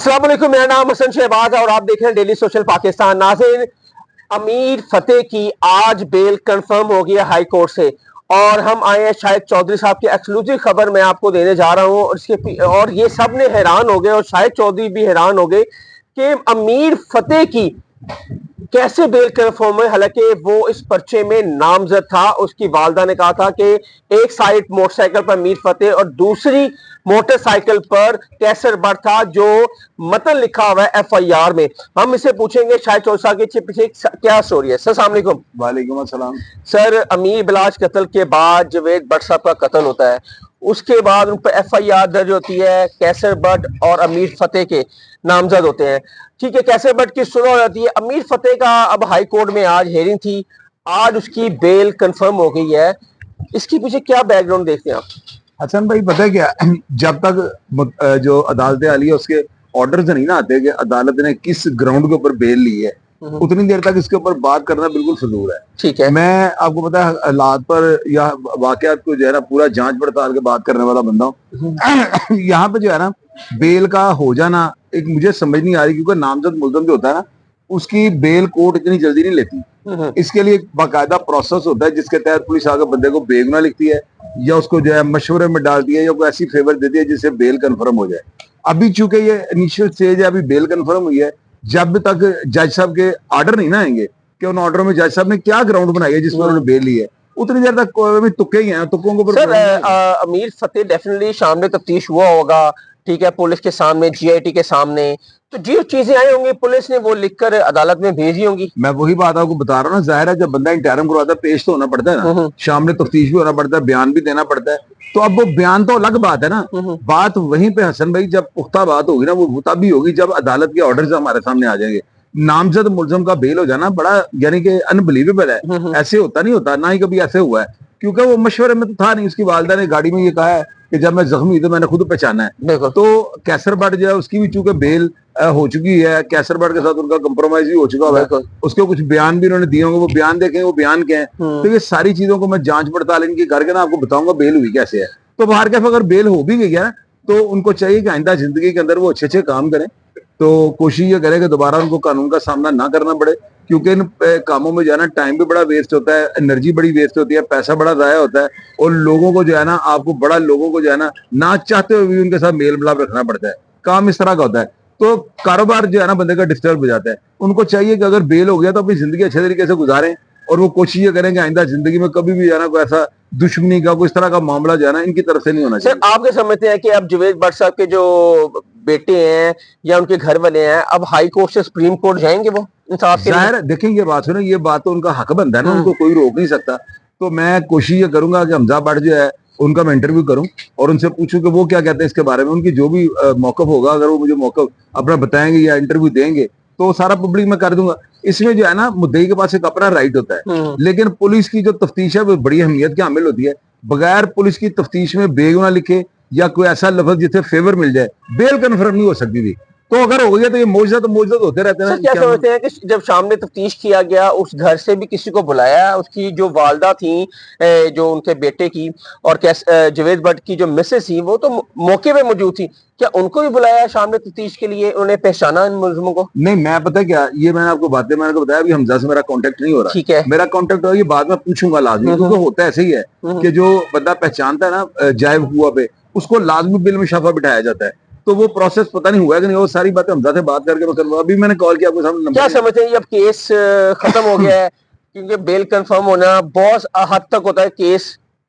अस्सलाम वालेकुम, मेरा नाम हसन शहबाज है और आप देख रहे हैं डेली सोशल पाकिस्तान। नाज़रीन, अमीर फतेह की आज बेल कंफर्म हो गई है हाई कोर्ट से और हम आए हैं शाहिद चौधरी साहब की एक्सक्लूसिव खबर मैं आपको देने जा रहा हूं और ये सब ने हैरान हो गए और शाहिद चौधरी भी हैरान हो गए कि अमीर फतेह की कैसे बेल कंफर्म है। हालांकि वो इस पर्चे में नामजद था। उसकी वालदा ने कहा था कि एक साइड मोटरसाइकिल पर मीर फतेह और दूसरी मोटरसाइकिल पर कैसर बट था, जो मतन लिखा हुआ है एफआईआर में। हम इसे पूछेंगे शाहिद चौधरी साहब के पीछे क्या स्टोरी है। सर अस्सलाम वालेकुम। वालेकुम अस्सलाम। सर, अमीर बिलाज कत्ल के बाद जवेद बट साहब का कत्ल होता है, उसके बाद उन पर एफआईआर दर्ज होती है। कैसर बट और अमीर फतेह के नामजद होते हैं। ठीक है, कैसर बट की सुनवाई हो जाती है। अमीर फतेह का अब हाई कोर्ट में आज हेयरिंग थी, आज उसकी बेल कंफर्म हो गई है। इसके पीछे क्या बैकग्राउंड देखते हैं आप? हसन भाई पता है क्या, जब तक जो अदालत आली है उसके ऑर्डर्स नहीं ना आते कि अदालत ने किस ग्राउंड के ऊपर बेल ली है, उतनी देर तक इसके ऊपर बात करना बिल्कुल फजूल है। ठीक है, मैं आपको पता है हालात पर या वाकयात को जो है ना पूरा जांच पड़ताल के बात करने वाला बंदा हूँ। यहाँ पे जो है ना बेल का हो जाना एक मुझे समझ नहीं आ रही, क्योंकि नामजद मुल्ज़म जो होता है ना उसकी बेल कोर्ट इतनी जल्दी नहीं लेती। इसके लिए एक बाकायदा प्रोसेस होता है जिसके तहत पुलिस आगे बंदे को बेगुनाह लिखती है या उसको जो है मशवरे में डालती है या कोई ऐसी फेवर देती है जिससे बेल कंफर्म हो जाए। अभी चूंकि ये इनिशियल स्टेज है, अभी बेल कंफर्म हुई है, जब तक जज साहब के ऑर्डर नहीं ना आएंगे कि उन ऑर्डर में जज साहब ने क्या ग्राउंड बनाई है जिस पर उन्होंने बेल ली है, उतनी देर तक अभी तुक्के ही हैं। तुक्कों को सर अमीर फतेह डेफिनेटली सामने तफ्तीश हुआ होगा, ठीक है, पुलिस के सामने, जीआईटी के सामने, तो जो चीजें आई होंगी पुलिस ने वो लिखकर अदालत में भेजी होंगी। मैं वही बात आपको बता रहा हूँ ना, जाहिर है जब बंदा इंटरम करवाता है पेश तो होना पड़ता है ना, सामने तफ्तीश भी होना पड़ता है, बयान भी देना पड़ता है। तो अब वो बयान तो अलग बात है ना, बात वहीं पे हसन भाई जब पुख्ता बात होगी ना वो तभी होगी जब अदालत के ऑर्डर हमारे सामने आ जाएंगे। नामजद मुल्ज़िम का बेल हो जाना बड़ा यानी कि अनबिलीवेबल है। ऐसे होता नहीं होता, ना ही कभी ऐसे हुआ है, क्योंकि वो मशवरे में तो था नहीं। उसकी वालदा ने गाड़ी में ये कहा है कि जब मैं जख्मी तो मैंने खुद पहचाना है। तो कैसर बट जो है उसकी भी चूंकि बेल हो चुकी है, कैसर बट के साथ उनका कंप्रोमाइज भी हो चुका है, उसके कुछ बयान भी उन्होंने दिए होंगे, वो बयान देखेंगे वो बयान क्या है। तो ये सारी चीजों को मैं जांच पड़ताल इनकी करके ना आपको बताऊंगा बेल हुई कैसे है। तो बाहर कैफ अगर बेल हो भी गई है तो उनको चाहिए कि आइंदा जिंदगी के अंदर वो अच्छे अच्छे काम करें। तो कोशिश ये करें कि दोबारा उनको कानून का सामना ना करना पड़े, क्योंकि इन कामों में जो है ना टाइम भी बड़ा वेस्ट होता है, एनर्जी बड़ी वेस्ट होती है, पैसा बड़ा जाया होता है, और लोगों को जो है ना लोगों को जो है ना चाहते हुए भी उनके साथ मेल मिलाप रखना पड़ता है। काम इस तरह का होता है, तो कारोबार जो है ना बंदे का डिस्टर्ब हो जाता है। उनको चाहिए कि अगर बेल हो गया तो अपनी जिंदगी अच्छे तरीके से गुजारें और वो कोशिश ये करें कि आइंदा जिंदगी में कभी भी जो है ना कोई ऐसा दुश्मनी का कोई इस तरह का मामला जो है ना इनकी तरफ से नहीं होना चाहिए। सर, आप क्या समझते हैं कि अब जवेद बट साहब के जो बेटे हैं या उनके घर वाले हैं अब हाई कोर्ट से सुप्रीम कोर्ट जाएंगे वो इंसाफ के लिए? जाहिर है देखें ये बात सुनो, ये बात तो उनका हक बनता है ना, उनको कोई रोक नहीं सकता। तो मैं कोशिश ये करूंगा कि हमजा बट जो है उनका मैं इंटरव्यू करूं और उनसे पूछूं कि वो क्या कहते हैं इसके बारे में। उनकी जो भी मौकफ होगा, अगर वो मुझे मौकफ अपना बताएंगे या इंटरव्यू देंगे तो सारा पब्लिक में कर दूंगा। इसमें जो है ना मुद्दई के पास एक अपना राइट होता है, लेकिन पुलिस की जो तफ्तीश है वो बड़ी अहमियत की हामिल होती है। बगैर पुलिस की तफ्तीश में बेगुनाह लिखे या कोई ऐसा लफ्ज जिससे फेवर मिल जाए बेल कन्फर्म नहीं हो सकती थी। तो अगर हो गया तो ये मौजूद होते रहते हैं। क्या समझते हैं कि जब सामने तफ्तीश किया गया उस घर से भी किसी को बुलाया? उसकी जो वालदा थी, जो उनके बेटे की, और जवेद बट की जो मिसेस थी वो तो मौके पे मौजूद थी, क्या उनको भी बुलाया सामने तफ्तीश के लिए? उन्हें पहचाना इन मुलजिमों को? नहीं, मैं पता क्या, ये मैंने आपको मैंने को बताया अभी हमजा से मेरा कांटेक्ट नहीं हो रहा। ठीक है, मेरा कांटेक्ट हो, ये बाद में पूछूंगा लाजमी, क्योंकि होता ऐसे ही है कि जो बंदा पहचानता है ना जायब हुआ पे उसको लाजमी बिल में शफा बिठाया जाता है। तो वो प्रोसेस पता नहीं हुआ कि नहीं, वो सारी बातें हमजा से बात करके मैं करूंगा। अभी मैंने कॉल किया आपको सामने। क्या समझते हैं अब केस खत्म हो गया है? क्योंकि बेल कंफर्म होना बहुत हद तक होता है, केस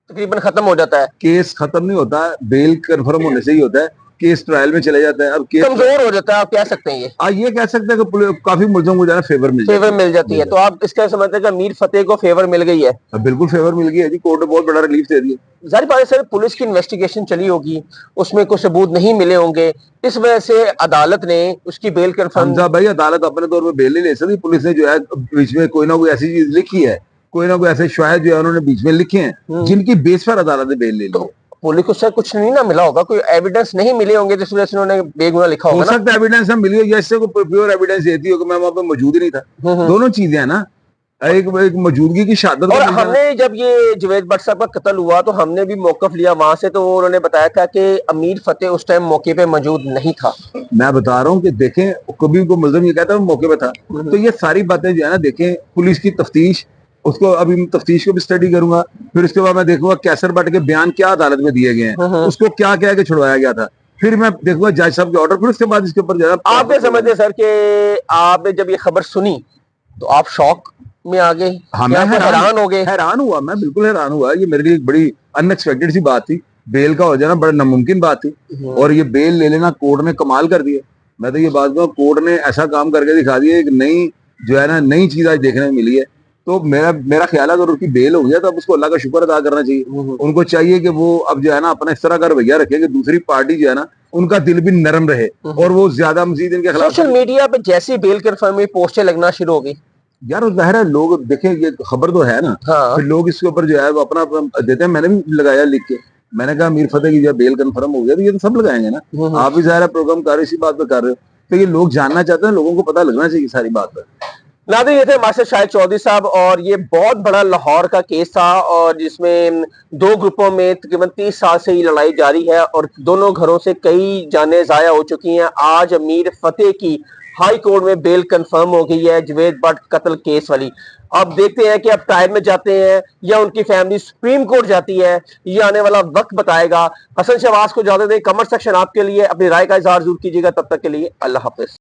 तकरीबन खत्म हो जाता है। केस खत्म नहीं होता, बेल कंफर्म होने से ही होता है, केस ट्रायल में चले जाता है। अब केस कमजोर हो जाता है, आप कह सकते हैं ये कह सकते हैं कि काफी मुल्ज़िमों को जो है फेवर मिल जाती है। तो आप इसका समझते हैं कि अमीर फतेह को फेवर मिल गई है? बिल्कुल फेवर मिल गई है जी, कोर्ट ने बहुत बड़ा रिलीफ दे दिया। जाहिर बात है सर, पुलिस की इन्वेस्टिगेशन चली होगी, उसमें कुछ सबूत नहीं मिले होंगे, इस वजह से अदालत ने उसकी बेल कंफर्म। हमजा भाई अदालत अपने तौर पर बेल नहीं ले सकती, पुलिस ने जो है बीच में कोई ना कोई ऐसी चीज लिखी है, कोई ना कोई ऐसे शायद जो है उन्होंने बीच में लिखे हैं जिनकी बेस पर अदालत ने बेल ले ली। पुलिस को सर कुछ नहीं ना मिला होगा, कोई एविडेंस नहीं मिले होंगे जिस वजह से उन्होंने बेगुनाह लिखा होगा। हो सकता है एविडेंस हम मिली हो या इससे कोई प्योर एविडेंस देती हो कि मैं वहां पे मौजूद ही नहीं था। दोनों चीजें हैं ना, एक मौजूदगी की शहादत और का मिल जाना। हमने जब ये जुवैद भट्ट साहब का कत्ल हुआ तो हमने भी मौकफ लिया वहां से, तो उन्होंने बताया था कि अमीर फतेह उस टाइम मौके पे मौजूद नहीं था। मैं बता रहा हूँ कि देखें, कभी को मुल्जिम ये कहता है मैं मौके पे था, तो ये सारी बातें जो है ना, देखें पुलिस की तफ्तीश, उसको अभी मैं तफ्तीश को भी स्टडी करूंगा, फिर उसके बाद मैं देखूंगा कैसर भट्ट के बयान क्या अदालत में दिए गए हैं, उसको क्या क्या के छुड़वाया गया था, फिर मैं देखूंगा जज साहब के ऑर्डर, फिर उसके बाद इसके ऊपर ज्यादा आप क्या समझते हैं सर कि आपने जब ये खबर सुनी तो आप शौक में आ गए हाँ, या मैं फिर हैरान हो गए? हैरान हुआ, मैं बिल्कुल हैरान हुआ। ये मेरे लिए एक बड़ी अनएक्सपेक्टेड सी बात थी, बेल का हो जाना बड़ा नामुमकिन बात थी, और ये बेल ले लेना कोर्ट ने कमाल कर दिया। मैं तो ये बात कहूँ, कोर्ट ने ऐसा काम करके दिखा दिया, एक नई जो है ना, नई चीज आज देखने में मिली है। तो मेरा ख्याल है अगर उसकी बेल हो गया तो अब उसको अल्लाह का शुक्र अदा करना चाहिए। उनको चाहिए कि वो अब जो है ना अपना इस तरह का रवैया रखे कि दूसरी पार्टी जो है ना उनका दिल भी नरम रहे, और वो ज्यादा मजीद इनके खिलाफ। सोशल मीडिया पे जैसी बेल कंफर्म हुई पोस्टें लगना शुरू हो गई। यार वो जाहिर है, लोग देखें, ये खबर तो है ना, हाँ। फिर लोग इसके ऊपर जो है वो अपना अपना देते हैं। मैंने भी लगाया लिख के, मैंने कहा अमीर फतेह की जब बेल कंफर्म हो गया तो ये तो सब लगाएंगे ना, आप भी जाहिर है प्रोग्राम कर इसी बात पे कर रहे हो, तो ये लोग जानना चाहते हैं, लोगों को पता लगना चाहिए सारी बात पर। नाज़रीन, ये थे हमारे साथ शाहिद चौधरी साहब, और ये बहुत बड़ा लाहौर का केस था और जिसमें दो ग्रुपों में तकरीबन 30 साल से ये लड़ाई जारी है और दोनों घरों से कई जानें ज़ाया हो चुकी हैं। आज अमीर फतेह की हाई कोर्ट में बेल कंफर्म हो गई है जुवैद भट्ट कत्ल केस वाली। अब देखते हैं कि अब ट्रायल में जाते हैं या उनकी फैमिली सुप्रीम कोर्ट जाती है, ये आने वाला वक्त बताएगा। हसन शहबाज को इजाजत दें। कमेंट सेक्शन आपके लिए, अपनी राय का इजहार जरूर कीजिएगा। तब तक के लिए अल्लाह हाफिज।